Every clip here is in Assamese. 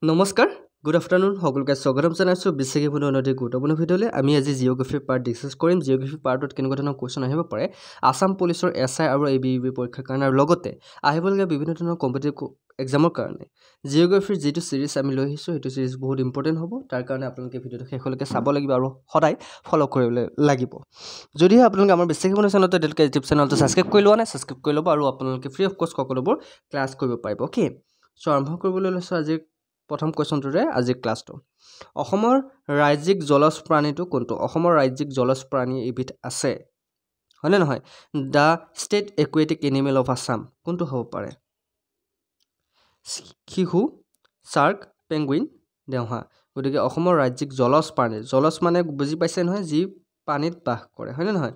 নমস্কাৰ গুড আফটাৰনুন সকলোকে স্বাগতম জনাইছোঁ বিশ্বকীয় নদীৰ গুৰুত্বপূৰ্ণ ভিডিঅ'লৈ আমি আজি জিঅ'গ্ৰাফিৰ পাৰ্ট ডিছকাছ কৰিম জিঅ'গ্ৰাফি পাৰ্টত কেনেকুৱা ধৰণৰ কুৱেশ্যন আহিব পাৰে আসাম পুলিচৰ এছআই আৰু এবিইবি পৰীক্ষাৰ কাৰণে আৰু লগতে আহিবলগীয়া বিভিন্ন ধৰণৰ কম্পিটিটিভ এক্সামৰ কাৰণে জিঅ'গ্ৰাফিৰ যিটো ছিৰিজ আমি লৈ আহিছোঁ সেইটো ছিৰিজ বহুত ইম্পৰ্টেণ্ট হ'ব তাৰ কাৰণে আপোনালোকে ভিডিঅ'টো শেষলৈকে চাব লাগিব আৰু সদায় ফ'ল' কৰিবলৈ লাগিব যদিহে আপোনালোকে আমাৰ বিশ্বকীয় চেনেলটো এতিয়ালৈকে ইউটিউব চেনেলটো ছাবস্ক্ৰাইব কৰি লোৱা নাই ছাবস্ক্ৰাইব কৰি ল'ব আৰু আপোনালোকে ফ্ৰী অফ কষ্ট সকলোবোৰ ক্লাছ কৰিব পাৰিব অ'কে চ' আৰম্ভ কৰিবলৈ লৈছোঁ আজিৰ প্ৰথম কুৱেশ্যনটোৰে আজিৰ ক্লাছটো অসমৰ ৰাজ্যিক জলজ প্ৰাণীটো কোনটো অসমৰ ৰাজ্যিক জলজ প্ৰাণী এবিধ আছে হয়নে নহয় the state aquatic animal of Assam কোনটো হ'ব পাৰে শিহু শাৰ্ক পেংগুইন দেওহা গতিকে অসমৰ ৰাজ্যিক জলজ প্ৰাণী জলজ মানে বুজি পাইছে নহয় যি পানীত বাস কৰে হয়নে নহয়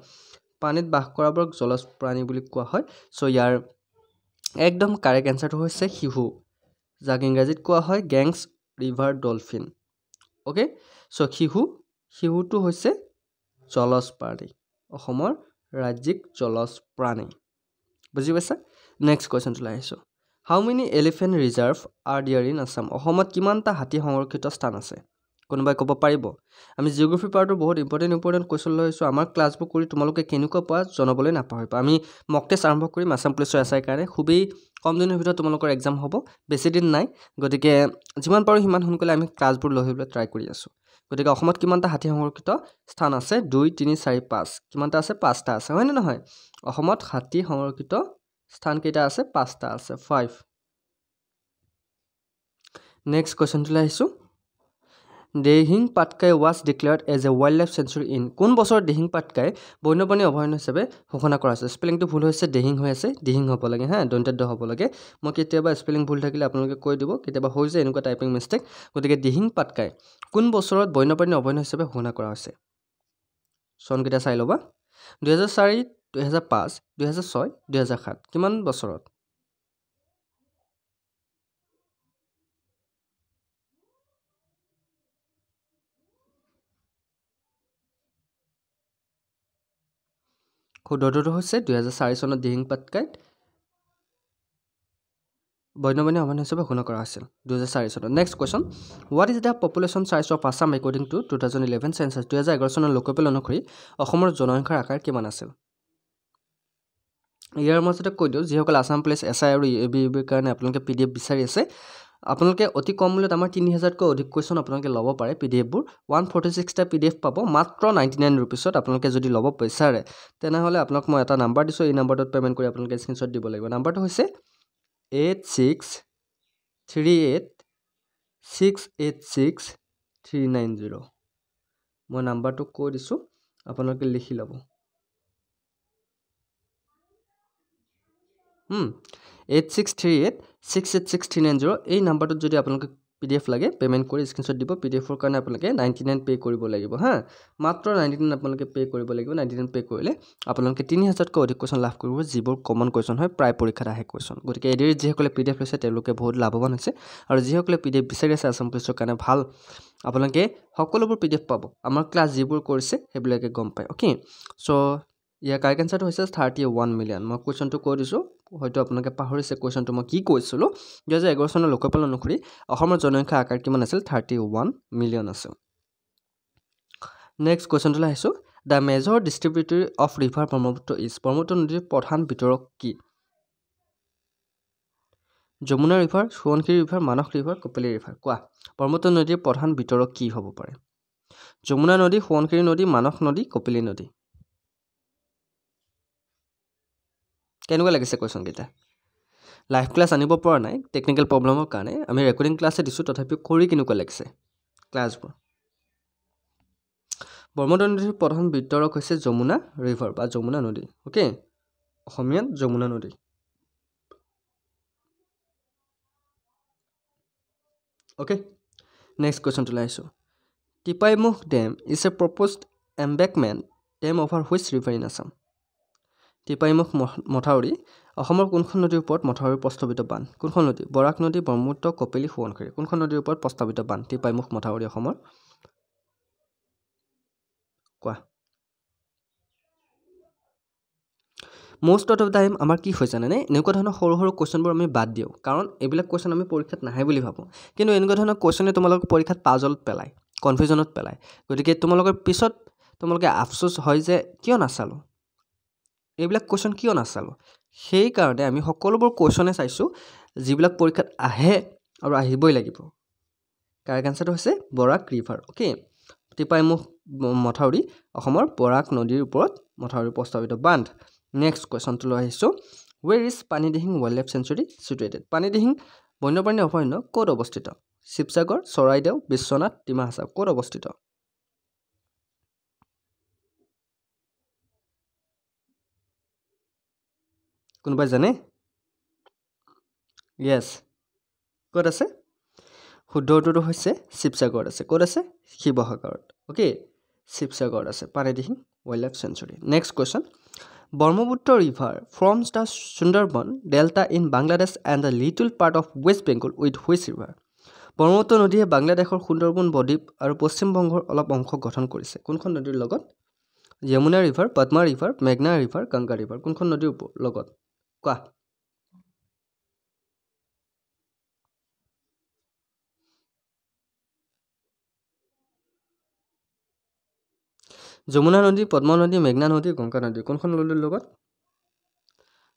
পানীত বাস কৰাবোৰক জলজ প্ৰাণী বুলি কোৱা হয় চ' ইয়াৰ একদম কাৰেক্ট এনচাৰটো হৈছে শিহু যাক ইংৰাজীত কোৱা হয় Ganges river dolphin okay so' শিহুটো হৈছে জলজ প্ৰাণী অসমৰ ৰাজ্যিক জলজ প্ৰাণী বুজি পাইছা নেক্সট কুৱেশ্যনটোলৈ আহিছোঁ হাউ মেনি এলিফেণ্ট ৰিজাৰ্ভ আৰ দিয়াৰ ইন আছাম অসমত কিমানটা হাতী সংৰক্ষিত স্থান আছে কোনোবাই ক'ব পাৰিব আমি জিঅ'গ্ৰাফি পাৰ্টৰ বহুত ইম্পৰ্টেণ্ট কুৱেশ্যন লৈ আহিছোঁ আমাৰ ক্লাছবোৰ কৰি তোমালোকে কেনেকুৱা পোৱা জনাবলৈ নাপাহৰিবা আমি মক টেষ্ট আৰম্ভ কৰিম আছাম পুলিচৰ এছআইৰ কাৰণে খুবেই কম দিনৰ ভিতৰত তোমালোকৰ এক্সাম হ'ব বেছি দিন নাই গতিকে যিমান পাৰোঁ সিমান সোনকালে আমি ক্লাছবোৰ লৈ আহিবলৈ ট্ৰাই কৰি আছোঁ গতিকে অসমত কিমানটা হাতী সংৰক্ষিত স্থান আছে 2 3 4 5 কিমানটা আছে 5টা আছে হয়নে নহয় অসমত হাতী সংৰক্ষিত স্থান কেইটা আছে 5টা আছে 5 নেক্সট কুৱেশ্যনটোলৈ আহিছোঁ Dihing Patkai was declared as a wild life sanctuary in কোন বছৰত দিহিং পাটকাই বন্যপ্ৰাণী অভয়াৰণ্য হিচাপে ঘোষণা কৰা হৈছে স্পেলিংটো ভুল হৈছে দিহিং হৈ আছে দিহিং হ'ব লাগে হা দন্তেদ হ'ব লাগে মই কেতিয়াবা স্পেলিং ভুল থাকিলে আপোনালোকে কৈ দিব কেতিয়াবা হৈ যায় এনেকুৱা টাইপিং মিষ্টেক গতিকে দিহিং পাটকাই কোন বছৰত বন্যপ্ৰাণী অভয়াৰণ্য হিচাপে ঘোষণা কৰা হৈছে চনকেইটা চাই ল'বা 2004 2005 2006 2007 কিমান বছৰত শুদ্ধটো হৈছে 2004 চনত দিহিং পাটকাইত বন্যপ্ৰাণী অভয়াৰণ্য হিচাপে ঘোষণা কৰা হৈছিল 2004 চনত next question what is the population size of Assam according to 2011 census 2011 চনৰ লোকপিয়ল অনুসৰি অসমৰ জনসংখ্যাৰ আকাৰ কিমান আছিল ইয়াৰ মাজতে কৈ দিওঁ যিসকল আছাম পুলিচ এছআই আৰু এবিইবিৰ কাৰণে আপোনালোকে PDF বিচাৰি আছে আপোনালোকে অতি কম মূল্যত আমাৰ 3000তকৈ অধিক কুৱেশ্যন আপোনালোকে ল'ব পাৰে PDFবোৰ 146টা PDF পাব মাত্ৰ 99 ৰুপিছত আপোনালোকে যদি ল'ব বিচাৰে তেনেহ'লে আপোনাক মই এটা নাম্বাৰ দিছোঁ এই নাম্বাৰটোত পে'মেণ্ট কৰি আপোনালোকে স্ক্ৰীনশ্বট দিব লাগিব নাম্বাৰটো হৈছে 8638686390 মই নাম্বাৰটো কৈ দিছোঁ আপোনালোকে লিখি ল'ব 8638686390 এই নাম্বাৰটোত যদি আপোনালোকে PDF লাগে পে'মেণ্ট কৰি স্ক্ৰীনশ্বট দিব PDFৰ কাৰণে আপোনালোকে 99 পে' কৰিব লাগিব হা মাত্ৰ 99 আপোনালোকে পে' কৰিব লাগিব 99 পে' কৰিলে আপোনালোকে 3000তকৈ অধিক কুৱেশ্যন লাভ কৰিব যিবোৰ কমন কুৱেশ্যন হয় প্ৰায় পৰীক্ষাত আহে কুৱেশ্যন গতিকে এডিআৰ যিসকলে PDF লৈছে তেওঁলোকে বহুত লাভৱান হৈছে আৰু যিসকলে PDF বিচাৰি আছে আছাম পুলিচৰ কাৰণে ভাল আপোনালোকে সকলোবোৰ PDF পাব আমাৰ ক্লাছ যিবোৰ কৰিছে সেইবিলাকে গম পায় অ'কে চ' ইয়াৰ কাৰেক্ট এনচাৰটো হৈছে 31 মিলিয়ন মই কুৱেশ্যনটো কৈ দিছোঁ হয়তো আপোনালোকে পাহৰিছে কুৱেশ্যনটো মই কি কৈছিলোঁ 2011 চনৰ লোকপিয়ল অনুসৰি অসমৰ জনসংখ্যাৰ আকাৰ কিমান আছিল 31 মিলিয়ন আছিল নেক্সট কুৱেশ্যনটোলৈ আহিছোঁ the major distributary of river Brahmaputra is Brahmaputra নদীৰ প্ৰধান বিতৰক কি Jamuna river Subansiri river Manas river Kopili river কোৱা ব্ৰহ্মপুত্ৰ নদীৰ প্ৰধান বিতৰক কি হ'ব পাৰে যমুনা নদী সোৱণশিৰি নদী মানস নদী কপিলী নদী কেনেকুৱা লাগিছে কুৱেশ্যনকেইটা লাইভ ক্লাছ আনিব পৰা নাই টেকনিকেল প্ৰব্লেমৰ কাৰণে আমি ৰেকৰ্ডিং ক্লাছে দিছোঁ তথাপিও কৰি কেনেকুৱা লাগিছে ক্লাছবোৰ ব্ৰহ্মপুত্ৰ নদীৰ প্ৰধান বিতৰক হৈছে যমুনা ৰিভাৰ বা যমুনা নদী অ'কে অসমীয়াত যমুনা নদী অ'কে নেক্সট কুৱেশ্যনটোলৈ আহিছোঁ Tipaimukh dam is a proposed embankment dam over which river in Assam Tipaimukh মথাউৰি অসমৰ কোনখন নদীৰ ওপৰত মথাউৰি প্ৰস্তাৱিত বান্ধ কোনখন নদী বৰাক নদী ব্ৰহ্মপুত্ৰ কপিলী সোৱণশিৰি কোনখন নদীৰ ওপৰত প্ৰস্তাৱিত বান্ধ টিপাইমুখ মথাউৰি অসমৰ কোৱা most of the time আমাৰ কি হৈ জানেনে এনেকুৱা ধৰণৰ সৰু সৰু কোৱেশ্যনবোৰ আমি বাদ দিওঁ কাৰণ এইবিলাক কোৱেশ্যন আমি পৰীক্ষাত নাহে বুলি ভাবোঁ কিন্তু এনেকুৱা ধৰণৰ কোৱেশ্যনে তোমালোকক পৰীক্ষাত পাজলত পেলায় কনফিউজনত পেলায় গতিকে তোমালোকৰ পিছত তোমালোকে আফচোচ হয় যে কিয় নাচালোঁ এইবিলাক কোৱেশ্যন কিয় নাচালোঁ সেইকাৰণে আমি সকলোবোৰ কোৱেশ্যনে চাইছোঁ যিবিলাক পৰীক্ষাত আহে আৰু আহিবই লাগিব কাৰেক্ট আনচাৰটো হৈছে বৰাক ৰিভাৰ অ'কে টিপাইমুখ মথাউৰি অসমৰ বৰাক নদীৰ ওপৰত মথাউৰি প্ৰস্তাৱিত বান্ধ নেক্সট কুৱেশ্যনটো লৈ আহিছোঁ ৱেৰ is Panidihing wild life century situated Panidihing বন্যপ্ৰাণী অভয়াৰণ্য ক'ত অৱস্থিত শিৱসাগৰ চৰাইদেউ বিশ্বনাথ ডিমা হাছাও ক'ত অৱস্থিত কোনোবাই জানে য়েছ ক'ত আছে শুদ্ধ উত্তৰটো হৈছে শিৱসাগৰত আছে ক'ত আছে শিৱসাগৰত অ'কে শিৱসাগৰত আছে Panidihing wild life sanctuary next question Brahmaputra river forms the Sundarban delta in Bangladesh and the little part of West Bengal with which river Brahmaputra নদীয়ে বাংলাদেশৰ সুন্দৰবন বদ্বীপ আৰু পশ্চিমবংগৰ অলপ অংশ গঠন কৰিছে কোনখন নদীৰ লগত যমুনা ৰিভাৰ পদ্মা ৰিভাৰ মেঘনা ৰিভাৰ গংগা ৰিভাৰ কোনখন নদীৰ লগত কোৱা যমুনা নদী পদ্মা নদী মেঘনা নদী গংগা নদী কোনখন নদীৰ লগত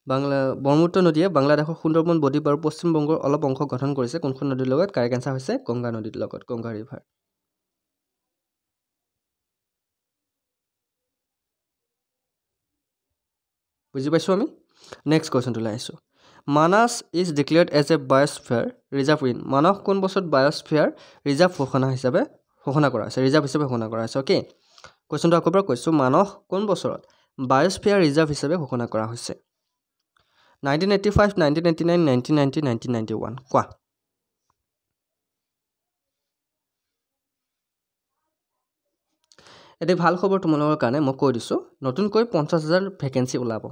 ব্ৰহ্মপুত্ৰ নদীয়ে বাংলাদেশৰ সুন্দৰবন বদ্বীপ আৰু পশ্চিমবংগৰ অলপ অংশ গঠন কৰিছে কোনখন নদীৰ লগত কাৰেক্ট আনচাৰ হৈছে গংগা নদীৰ লগত গংগা ৰিভাৰ বুজি পাইছোঁ আমি নেক্সট কুৱেশ্যনটো লৈ আহিছোঁ Manas is declared as a biosphere reserve in Manas কোন বছৰত বায়'স্ফিয়াৰ ৰিজাৰ্ভ ঘোষণা কৰা হৈছে ৰিজাৰ্ভ হিচাপে ঘোষণা কৰা হৈছে অ'কে কুৱেশ্যনটো আকৌ পৰা কৈছোঁ মানস কোন বছৰত বায়'স্ফিয়াৰ ৰিজাৰ্ভ হিচাপে ঘোষণা কৰা হৈছে 1985 1989 1990 1991 কোৱা এটি ভাল খবৰ তোমালোকৰ কাৰণে মই কৈ দিছোঁ নতুনকৈ 50,000 ভেকেঞ্চি ওলাব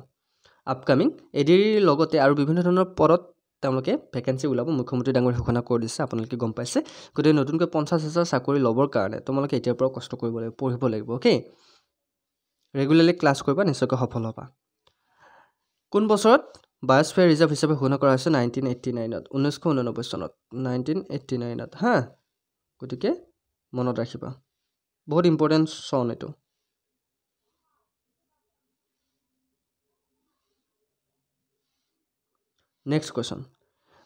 আপকামিং এডিৰ লগতে আৰু বিভিন্ন ধৰণৰ পদত তেওঁলোকে ভেকেঞ্চি ওলাব মুখ্যমন্ত্ৰী ডাঙৰীয়াই ঘোষণা কৰি দিছে আপোনালোকে গম পাইছে গতিকে নতুনকৈ 50,000 চাকৰি ল'বৰ কাৰণে তোমালোকে এতিয়াৰ পৰা কষ্ট কৰিব লাগিব পঢ়িব লাগিব অ'কে ৰেগুলাৰলি ক্লাছ কৰিবা নিশ্চয়কৈ সফল হ'বা কোন বছৰত বায়'স্ফিয়াৰ ৰিজাৰ্ভ হিচাপে ঘোষণা কৰা হৈছে 1989ত 1989 চনত 1989ত হা গতিকে মনত ৰাখিবা বহুত ইম্পৰ্টেণ্ট চন এইটো next question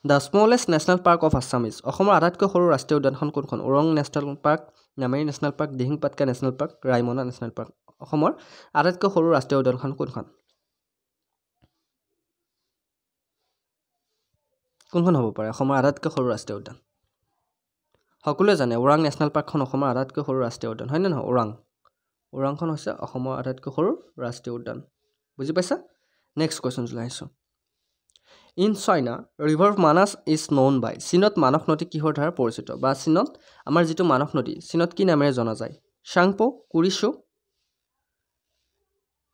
the smallest national park of Assam is অসমৰ আটাইতকৈ সৰু ৰাষ্ট্ৰীয় উদ্যানখন কোনখন Orang national park Nameri national park Dihing Patkai national park Raimona national park অসমৰ আটাইতকৈ সৰু ৰাষ্ট্ৰীয় উদ্যানখন কোনখন হ'ব পাৰে অসমৰ আটাইতকৈ সৰু ৰাষ্ট্ৰীয় উদ্যান সকলোৱে জানে ওৰাং নেশ্যনেল পাৰ্কখন অসমৰ আটাইতকৈ সৰু ৰাষ্ট্ৰীয় উদ্যান হয়নে নহয় ওৰাংখন হৈছে অসমৰ আটাইতকৈ সৰু ৰাষ্ট্ৰীয় উদ্যান বুজি পাইছা নেক্সট কুৱেশ্যন লৈ আহিছোঁ in China river Manas is known by চীনত মানস নদী কিহৰ দ্বাৰা পৰিচিত বা চীনত আমাৰ যিটো মানস নদী চীনত কি নামেৰে জনা যায় চাংপো কুৰিশ্ব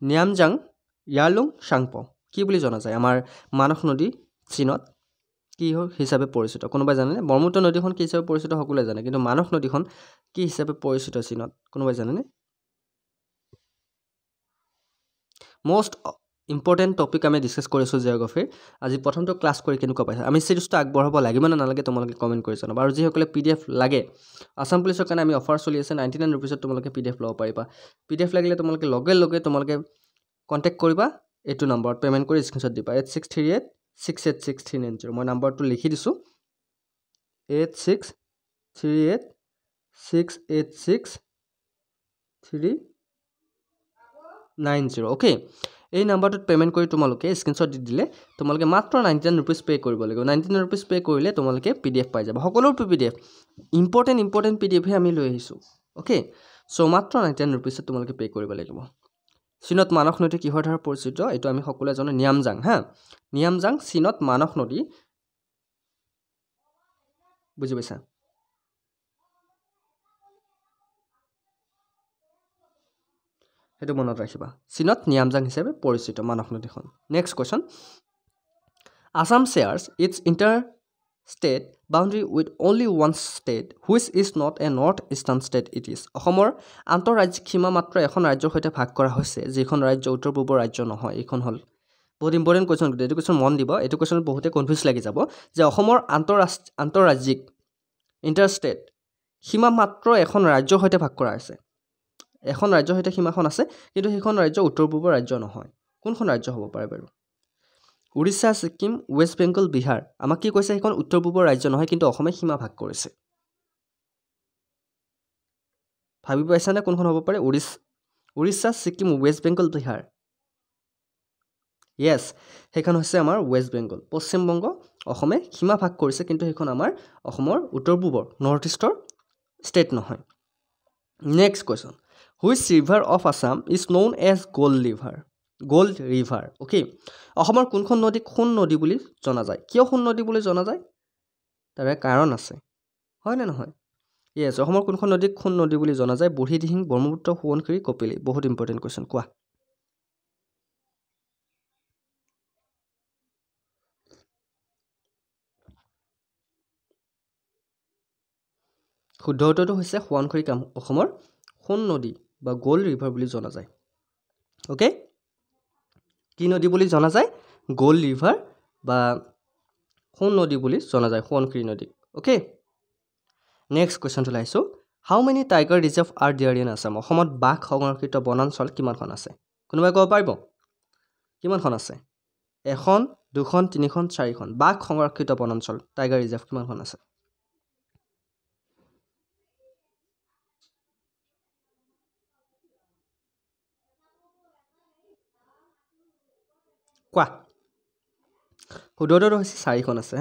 নিয়ামজাং ইয়ালুং চাংপো কি বুলি জনা যায় আমাৰ মানস নদী চীনত কি হিচাপে পৰিচিত কোনোবাই জানেনে ব্ৰহ্মপুত্ৰ নদীখন কি হিচাপে পৰিচিত সকলোৱে জানে কিন্তু মানস নদীখন কি হিচাপে পৰিচিত চীনত কোনোবাই জানেনে most important টপিক আমি ডিছকাছ কৰিছোঁ জিঅ'গ্ৰাফিৰ আজি প্ৰথমটো ক্লাছ কৰি কেনেকুৱা পাইছে আমি চিৰিজটো আগবঢ়াব লাগিব নে নালাগে তোমালোকে কমেণ্ট কৰি জনাবা আৰু যিসকলে PDF লাগে আসাম পুলিচৰ কাৰণে আমি অফাৰ চলি আছে 99 ৰুপিছত তোমালোকে PDF ল'ব পাৰিবা PDF লাগিলে তোমালোকে লগে তোমালোকে কণ্টেক্ট কৰিবা এইটো নম্বৰত পে'মেণ্ট কৰি স্ক্ৰীনশ্বট দিবা 8638686390 মই নম্বৰটো লিখি দিছোঁ 86386390 অ'কে এই নম্বৰটোত পে'মেণ্ট কৰি তোমালোকে স্ক্ৰীনশ্বট দি দিলে তোমালোকে মাত্ৰ 99 ৰুপিজ পে' কৰিব লাগিব 99 ৰুপিজ পে' কৰিলে তোমালোকে PDF পাই যাবা সকলো PDF ইম্পৰ্টেণ্ট PDFহে আমি লৈ আহিছোঁ অ'কে চ' মাত্ৰ 99 ৰুপিজত তোমালোকে পে' কৰিব লাগিব চীনত মানস নদী কিহৰ দ্বাৰা পৰিচিত এইটো আমি সকলোৱে জানো নিয়ামজাং নিয়ামজাং চীনত মানস নদী বুজি পাইছা সেইটো মনত ৰাখিবা চীনত নিয়ামজাং হিচাপে পৰিচিত মানস নদীখন next question Assam shares its interstate boundary with only one state which is not a north eastern state it is অসমৰ আন্তঃৰাজ্যিক সীমা মাত্ৰ এখন ৰাজ্যৰ সৈতে ভাগ কৰা হৈছে যিখন ৰাজ্য উত্তৰ পূবৰ ৰাজ্য নহয় এইখন হ'ল বহুত ইম্পৰ্টেণ্ট কুৱেশ্যন, এইটো কুৱেশ্যন মন দিব। এইটো কুৱেশ্যন বহুতে কনফিউজ লাগি যাব যে অসমৰ আন্তঃৰাজ্যিক ইণ্টাৰষ্টেট সীমা মাত্ৰ এখন ৰাজ্যৰ সৈতে ভাগ কৰা হৈছে। এখন ৰাজ্যৰ সৈতে সীমাখন আছে, কিন্তু সেইখন ৰাজ্য উত্তৰ পূবৰ ৰাজ্য নহয়। কোনখন ৰাজ্য হ'ব পাৰে বাৰু? উৰিষ্যা, ছিকিম, ৱেষ্ট বেংগল, বিহাৰ। আমাক কি কৈছে? সেইখন উত্তৰ পূবৰ ৰাজ্য নহয়, কিন্তু অসমে সীমা ভাগ কৰিছে। ভাবি পাইছানে কোনখন হ'ব পাৰে? উৰিষ্যা, ছিকিম, ৱেষ্ট বেংগল, বিহাৰ। য়েছ, সেইখন হৈছে আমাৰ ৱেষ্ট বেংগল। পশ্চিমবংগ অসমে সীমা ভাগ কৰিছে, কিন্তু সেইখন আমাৰ অসমৰ উত্তৰ পূবৰ নৰ্থ ইষ্টৰ ষ্টেট নহয়। Next question, which river of Assam is known as gold river? Okay, অসমৰ কোনখন নদীক সোণ নদী বুলি জনা যায়? কিয় সোণ নদী বুলি জনা যায়? তাৰে কাৰণ আছে, হয়নে নহয়? য়েছ, অসমৰ কোনখন নদীক সোণ নদী বুলি জনা যায়? বুঢ়ীদিহিং, ব্ৰহ্মপুত্ৰ, সোৱণশিৰি, কপিলী। বহুত ইম্পৰ্টেণ্ট কুৱেশ্যন, কোৱা। শুদ্ধ উত্তৰটো হৈছে সোৱণশিৰিক অসমৰ সোণ নদী বা গোল্ড ৰিভাৰ বুলি জনা যায়। অ'কে, কি নদী বুলি জনা যায়? গোল্ড ৰিভাৰ বা সোণ নদী বুলি জনা যায়, সোৱণশিৰি নদী। অ'কে, নেক্সট কুৱেশ্যনটো লাইছোঁ, how many tiger reserve are there in Assam? অসমত বাঘ সংৰক্ষিত বনাঞ্চল কিমানখন আছে? কোনোবাই ক'ব পাৰিব? কিমানখন আছে? 1, 2, 3, 4খন। বাঘ সংৰক্ষিত বনাঞ্চল টাইগাৰ ৰিজাৰ্ভ কিমানখন আছে? কোৱা। শুদ্ধ উত্তৰটো হৈছে 4খন আছে।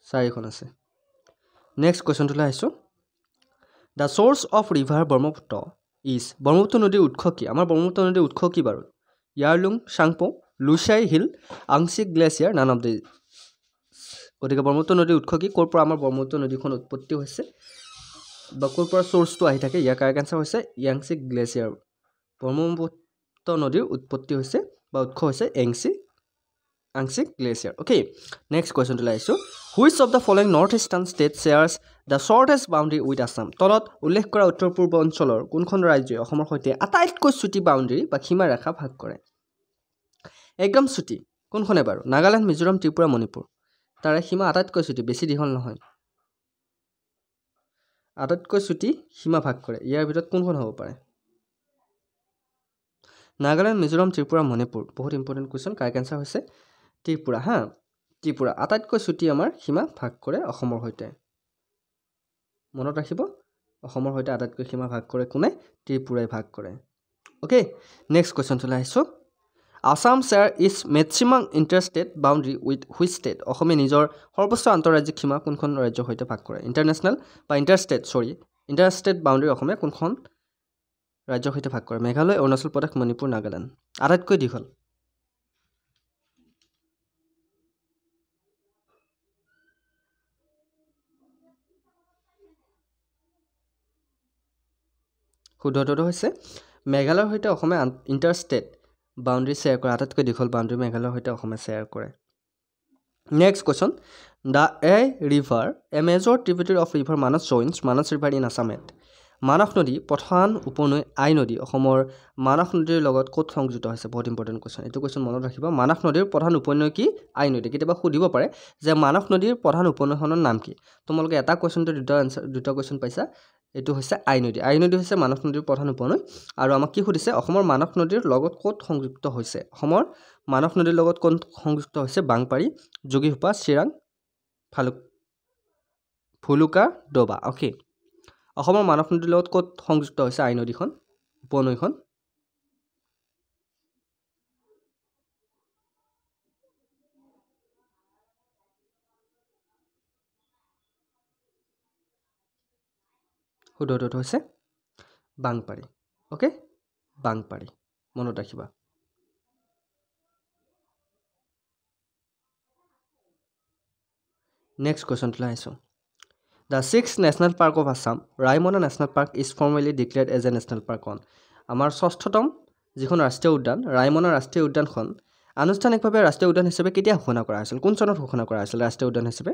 4খন আছে। নেক্সট কুৱেশ্যনটোলৈ আহিছোঁ, the source of river Brahmaputra is. Brahmaputra নদীৰ উৎস কি? আমাৰ ব্ৰহ্মপুত্ৰ নদীৰ উৎস কি বাৰু? ইয়াৰলুং চাংপো, লুচাই হিল, আংশিক গ্লেছিয়াৰ, নান অফ দি। গতিকে ব্ৰহ্মপুত্ৰ নদীৰ উৎস কি? ক'ৰ পৰা আমাৰ ব্ৰহ্মপুত্ৰ নদীখন উৎপত্তি হৈছে বা ক'ৰ পৰা চ'ৰ্চটো আহি থাকে? ইয়াৰ কাৰেক্ট এনচাৰ হৈছে য়াংচি গ্লেছিয়াৰ। ব্ৰহ্মপুত্ৰ নদীৰ উৎপত্তি হৈছে বা উৎস হৈছে আংশিক গ্লেছিয়াৰ। অ'কে, নেক্সট কুৱেশ্যনটোলৈ আহিছোঁ, which of the following north eastern state shares the shortest boundary with Assam? তলত উল্লেখ কৰা উত্তৰ পূৰ্ব অঞ্চলৰ কোনখন ৰাজ্যই অসমৰ সৈতে আটাইতকৈ চুটি বাউণ্ডেৰী বা সীমা ৰেখা ভাগ কৰে? একদম চুটি কোনখনে বাৰু? নাগালেণ্ড, মিজোৰাম, ত্ৰিপুৰা, মণিপুৰ। তাৰে সীমা আটাইতকৈ চুটি, বেছি দীঘল নহয়। আটাইতকৈ চুটি সীমা ভাগ কৰে, ইয়াৰ ভিতৰত কোনখন হ'ব পাৰে? নাগালেণ্ড, মিজোৰাম, ত্ৰিপুৰা, মণিপুৰ। বহুত ইম্পৰ্টেণ্ট কুৱেশ্যন, কাৰেক্ট এনচাৰ হৈছে ত্ৰিপুৰা। ত্ৰিপুৰা আটাইতকৈ চুটি আমাৰ সীমা ভাগ কৰে অসমৰ সৈতে। মনত ৰাখিব, অসমৰ সৈতে আটাইতকৈ সীমা ভাগ কৰে কোনে? ত্ৰিপুৰাই ভাগ কৰে। অ'কে, নেক্সট কুৱেশ্যনটোলৈ আহিছোঁ, Assam share is maximum interstate boundary with which state? অসমে নিজৰ সৰ্বোচ্চ আন্তঃৰাজ্যিক সীমা কোনখন ৰাজ্যৰ সৈতে ভাগ কৰে? ইণ্টাৰষ্টেট বাউণ্ডেৰী অসমে কোনখন ৰাজ্যৰ সৈতে ভাগ কৰে? মেঘালয়, অৰুণাচল প্ৰদেশ, মণিপুৰ, নাগালেণ্ড। আটাইতকৈ দীঘল শুদ্ধ উত্তৰটো হৈছে মেঘালয়ৰ সৈতে অসমে ইণ্টাৰষ্টেট বাউণ্ডেৰী শ্বেয়াৰ কৰে। আটাইতকৈ দীঘল বাউণ্ডেৰী মেঘালয়ৰ সৈতে অসমে শ্বেয়াৰ কৰে। Next question, the river a major tributary of river Manas joins Manas river in Assam at. Manas নদী প্ৰধান উপনৈ আই নদী অসমৰ মানস নদীৰ লগত ক'ত সংযুক্ত হৈছে? বহুত ইম্পৰ্টেণ্ট কুৱেশ্যন, এইটো কুৱেশ্যন মনত ৰাখিব। মানস নদীৰ প্ৰধান উপনৈ কি? আই নদী। কেতিয়াবা সুধিব পাৰে যে মানস নদীৰ প্ৰধান উপনৈখনৰ নাম কি? তোমালোকে এটা কুৱেশ্যনটো দুটা কুৱেশ্যন পাইছা। এইটো হৈছে আই নদী। আই নদী হৈছে মানস নদীৰ প্ৰধান উপনৈ। আৰু আমাক কি সুধিছে? অসমৰ মানস নদীৰ লগত ক'ত সংযুক্ত হৈছে? অসমৰ মানস নদীৰ লগত ক'ত সংযুক্ত হৈছে? বাংপাৰী, যোগীঘোপা, চিৰাং, ভুলুকা, ডবা। অ'কে, অসমৰ মানস নদীৰ লগত ক'ত সংযুক্ত হৈছে আই নদীখন, উপনৈখন? শুদ্ধ উত্তৰটো হৈছে বাংপাৰী। অ'কে, বাংপাৰী মনত ৰাখিবা। নেক্সট কুৱেশ্যনটোলৈ আহিছোঁ, the 6th national park of Assam Raimona national park is formally declared as a national park on. আমাৰ 6ঠতম যিখন ৰাষ্ট্ৰীয় উদ্যান ৰায়মনা ৰাষ্ট্ৰীয় উদ্যানখন আনুষ্ঠানিকভাৱে ৰাষ্ট্ৰীয় উদ্যান হিচাপে কেতিয়া ঘোষণা কৰা হৈছিল? কোন চনত ঘোষণা কৰা হৈছিল ৰাষ্ট্ৰীয় উদ্যান হিচাপে?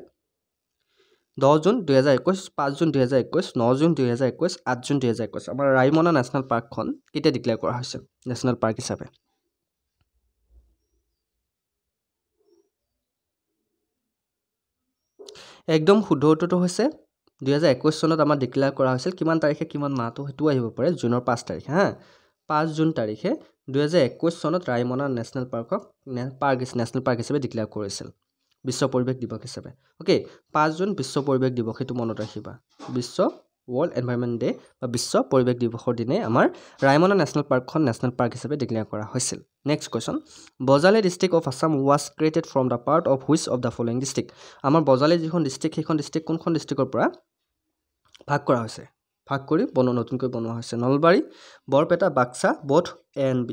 10 জুন 2021, 5 জুন 2021, 9 জুন 2021, 8 জুন 2021। আমাৰ ৰায়মনা নেশ্যনেল পাৰ্কখন কেতিয়া ডিক্লেয়াৰ কৰা হৈছিল নেশ্যনেল পাৰ্ক হিচাপে? একদম শুদ্ধ উত্তৰটো হৈছে 2021 চনত আমাৰ ডিক্লেয়াৰ কৰা হৈছিল কিমান তাৰিখে কিমান মাহটো হেতু আহিব পাৰে জুনৰ 5 তাৰিখে হা 5 জুন তাৰিখে 2021 চনত ৰায়মনা নেশ্যনেল পাৰ্কক নেশ্যনেল পাৰ্ক হিচাপে ডিক্লেয়াৰ কৰিছিল বিশ্ব পৰিৱেশ দিৱস হিচাপে ওকে 5 জুন বিশ্ব পৰিৱেশ দিৱস হেতু মনত ৰাখিবা বিশ্ব World Environment Day বা বিশ্ব পৰিৱেশ দিৱসৰ দিনে আমাৰ ৰায়মনা নেশ্যনেল পাৰ্কখন নেশ্যনেল পাৰ্ক হিচাপে ডিক্লেয়াৰ কৰা হৈছিল next question Bajali district of Assam was created from the part of which of the following district আমাৰ বজালী যিখন ডিস্ট্ৰিক্ট সেইখন ডিস্ট্ৰিক্ট কোনখন ডিস্ট্ৰিক্টৰ পৰা ভাগ কৰা হৈছে ভাগ কৰি নতুনকৈ বনোৱা হৈছে Nalbari Barpeta Baksa both A and B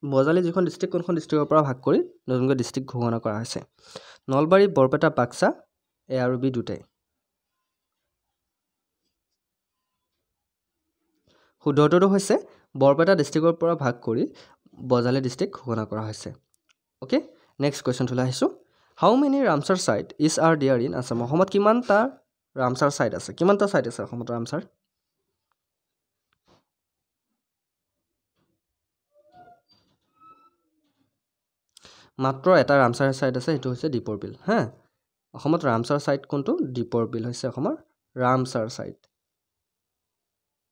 Bajali যিখন ডিস্ট্ৰিক্ট কোনখন ডিস্ট্ৰিক্টৰ পৰা ভাগ কৰি নতুনকৈ ডিস্ট্ৰিক্ট ঘোষণা কৰা হৈছে নলবাৰী বৰপেটা বাক্সা A আৰু B দুটাই শুদ্ধ উত্তৰটো হৈছে বৰপেটা ডিস্ট্ৰিক্টৰ পৰা ভাগ কৰি বজালী ডিস্ট্ৰিক্ট ঘোষণা কৰা হৈছে ওকে নেক্সট কোৱেশ্চন তুলা আহিছো how many Ramsar site is are there in Assam অসমত কিমানটা ৰামসাৰ সাইট আছে কিমানটা সাইট আছে অসমত ৰামসাৰ মাত্ৰ এটা ৰামসাৰ সাইট আছে এটো হৈছে দীপৰ বিল হা অসমত ৰামসাৰ সাইট কোনটো দীপৰ বিল হৈছে অসমৰ ৰামসাৰ সাইট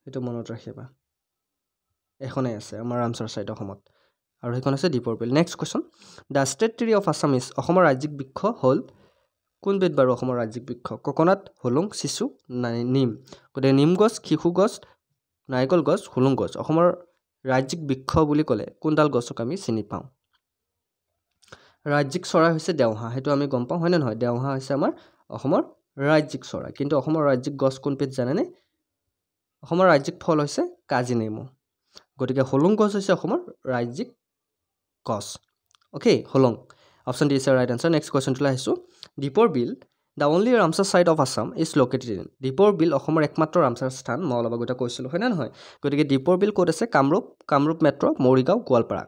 এটো মনত ৰাখিবা এখনে আছে আমাৰ ৰামসাৰ সাইট অসমত আৰু হেখন আছে Deepor Beel next question the state tree of Assam is অসমৰ ৰাজ্যিক বৃক্ষ হল কোন বিধ বাৰু অসমৰ ৰাজ্যিক বৃক্ষ কোকোনাট হলুং চিচু নিম গতে নিম গছ খিখু গছ নাৰিকল গছ হলুং গছ অসমৰ ৰাজ্যিক বৃক্ষ বুলি ক'লে কোনডাল গছক আমি চিনি পাওঁ ৰাজ্যিক চৰাই হৈছে দেওহা হেতু আমি গম পাওঁ হয় না নহয় দেওহা হৈছে আমাৰ অসমৰ ৰাজ্যিক চৰাই কিন্তু অসমৰ ৰাজ্যিক গছ কোন বিধ জানেনে অসমৰ ৰাজ্যিক ফল হৈছে কাজি নেমু গতিকে হলুং গছ হৈছে অসমৰ ৰাজ্যিক গছ okay Hollong option D is right answer next question তুলা আহিছো দীপৰ বিল The only Ramsar site of Assam is located in Dipor Bill অসমৰ একমাত্ৰ ৰামসাৰ স্থান মই অলপ আগতে কৈছিল হয় না নহয় গতিকে দীপৰ বিল ক'ত আছে কামৰূপ মেট্ৰ মৰিগাঁও গোৱালপাৰা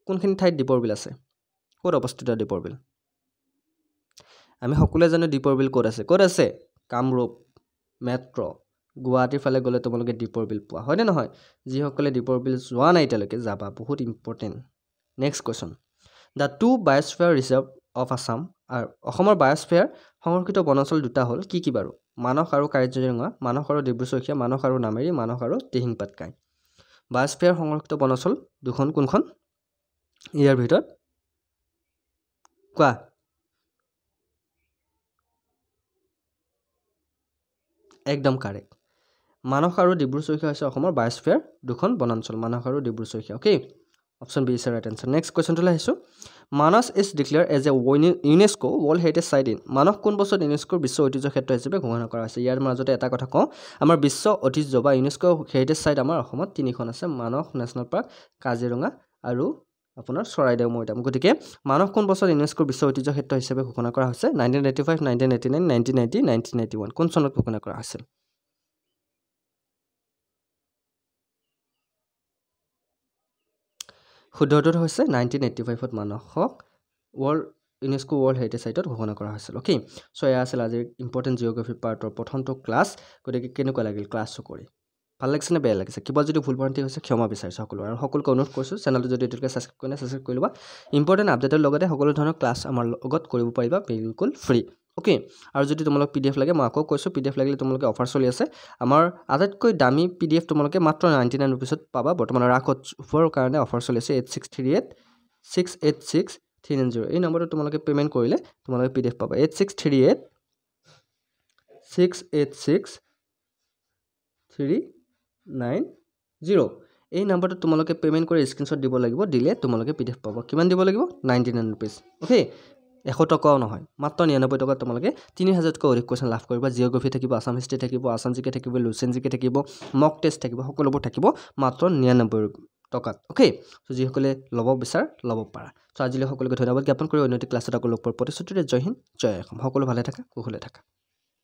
কোনখিনি ঠাইত দীপৰ বিল আছে ক'ত অৱস্থিত দীপৰ বিল আমি সকলোৱে জানো দীপৰ বিল ক'ত আছে কামৰূপ মেট্ৰ গুৱাহাটীৰ ফালে গলে তোমালোকে দীপৰ বিল পোৱা হয় না নহয় যি সকলে দীপৰ বিল যোৱা নাই তেলকে যাবা বহুত important next question The two biosphere reserve of Assam are অসমৰ বায়োস্ফিয়াৰ সংৰক্ষিত বনাঞ্চল দুটা হল কি বাৰু মানস আৰু কাৰ্যজিৰঙা মানস আৰু ডিব্ৰুচৈখোৱা মানস আৰু নামেৰি মানস আৰু দিহিং পাটকাই বায়োস্ফিয়াৰ সংৰক্ষিত বনাঞ্চল দুখন কোনখন ইয়াৰ ভিতৰত কোৱা একদম কাৰেক্ট মানস আৰু ডিব্ৰুচৈখোৱা হৈছে অসমৰ বায়োস্ফিয়াৰ দুখন বনাঞ্চল মানস আৰু Dibru-Saikhowa okay Option B is the right answer. Next question to lahisu. Manas is declared as a UNESCO World Heritage Site in Manas কোন বছৰ UNESCO বিশ্ব ঐতিহ্য ক্ষেত্ৰ হিচাপে ঘোষণা কৰা হৈছে ইয়াৰ মাজতে এটা কথা কওঁ আমাৰ বিশ্ব ঐতিহ্য বা UNESCO হেৰিটেজ সাইট আমাৰ অসমত তিনিখন আছে মানস নেশ্যনেল পাৰ্ক কাজিৰঙা আৰু আপোনাৰ চৰাইদেউ মৈদাম গতিকে মানস কোন বছৰ UNESCO বিশ্ব ঐতিহ্য ক্ষেত্ৰ হিচাপে ঘোষণা কৰা হৈছে 1985 1989 1990 1991 কোন চনত ঘোষণা কৰা হৈছিল শুদ্ধ উত্তৰ হৈছে 1985 ত মানসক UNESCO World Heritage Site ঘোষণা কৰা হৈছিল ওকে সো এয়া আছিল আজি ইম্পৰ্টেন্ট জিওগ্ৰাফি পাৰ্টৰ প্ৰথমটো ক্লাছ গতিকে কেনেকুৱা লাগিল ক্লাছটো কৰি ভাল লাগিছে নে বেয়া লাগিছে কিবা যদি ভুল ভ্ৰান্তি হৈছে ক্ষমা বিচাৰিছো সকলো আৰু সকলোকে অনুৰোধ কৰিছো চেনেলটো যদি এতিয়ালৈকে সাবস্ক্ৰাইব কৰি লবা ইম্পৰ্টেন্ট আপডেটৰ লগতে সকলো ধৰণৰ ক্লাছ আমাৰ লগত কৰিব পাৰিবা বিলকুল ফ্ৰী ওকে আৰু যদি তোমালোক PDF লাগে মই আকৌ কৈছো PDF লাগিলে তোমালোকে অফাৰ চলি আছে আমাৰ আটাইতকৈ দামী PDF তোমালোকে মাত্ৰ 99 रुपीसত পাবা বৰ্তমান ৰাখত ফৰ কাৰণে অফাৰ চলি আছে 8638 686 390 এই নম্বৰটো তোমালোকে পেমেন্ট কৰিলে তোমালোকে PDF পাবা 8638 686 390 এই নম্বৰটো তোমালোকে পেমেন্ট কৰি স্ক্ৰিনশ্বট দিব লাগিব দিলে তোমালোকে PDF পাবা কিমান দিব লাগিব 99 रुपीस ওকে 100 টকাও নহয় মাত্ৰ 99 টকা তোমালোকে 3000 তকৈ অধিক কোৱেশ্চন লাভ কৰিবা জিওগ্ৰাফি থাকিব আসাম হিষ্ট্ৰি থাকিব আসাম জিকে থাকিব লুচেন জিকে থাকিব মক টেষ্ট থাকিব সকলোবোৰ থাকিব মাত্ৰ 99 টকাত ওকে সো যি সকলে লব বিচাৰ লব পাৰা সো আজিলৈ সকলোকে ধন্যবাদ জ্ঞাপন কৰি অন্য ক্লাছত আকৌ লগ পোৱাৰ প্ৰতিশ্ৰুতিৰে জয় হিন্দ জয় অসম সকলো ভালে থাকা কুশলে থাকা